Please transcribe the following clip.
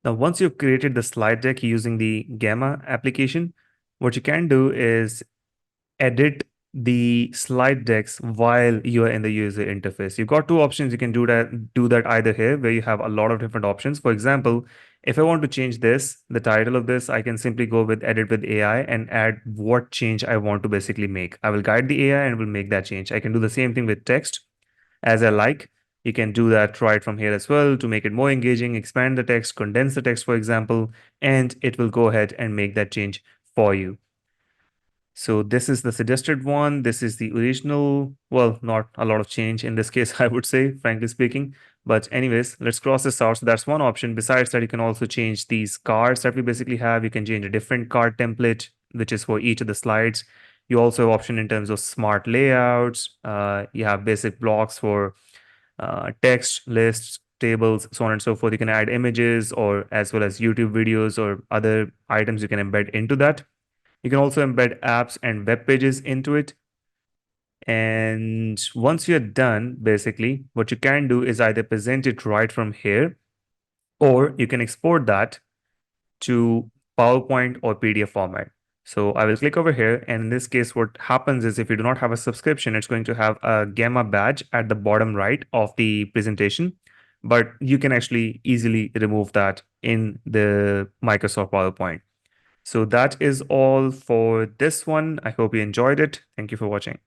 Now, once you've created the slide deck using the Gamma application, what you can do is edit the slide decks while you are in the user interface. You've got two options. You can do that either here, where you have a lot of different options. For example, if I want to change this, the title of this, I can simply go with edit with AI and add what change I want to basically make. I will guide the AI and will make that change. I can do the same thing with text as I like. You can do that right from here as well to make it more engaging, expand the text, condense the text, for example, and it will go ahead and make that change for you. So this is the suggested one. This is the original. Well, not a lot of change in this case, I would say, frankly speaking. But anyways, let's cross this out. So that's one option. Besides that, you can also change these cards that we basically have. You can change a different card template, which is for each of the slides. You also have option in terms of smart layouts. You have basic blocks for text, lists, tables, so on and so forth. You can add images or as well as YouTube videos or other items you can embed into that. You can also embed apps and web pages into it. And once you're done, basically, what you can do is either present it right from here, or you can export that to PowerPoint or PDF format. So I will click over here. And in this case, what happens is if you do not have a subscription, it's going to have a Gamma badge at the bottom right of the presentation. But you can actually easily remove that in the Microsoft PowerPoint. So that is all for this one. I hope you enjoyed it. Thank you for watching.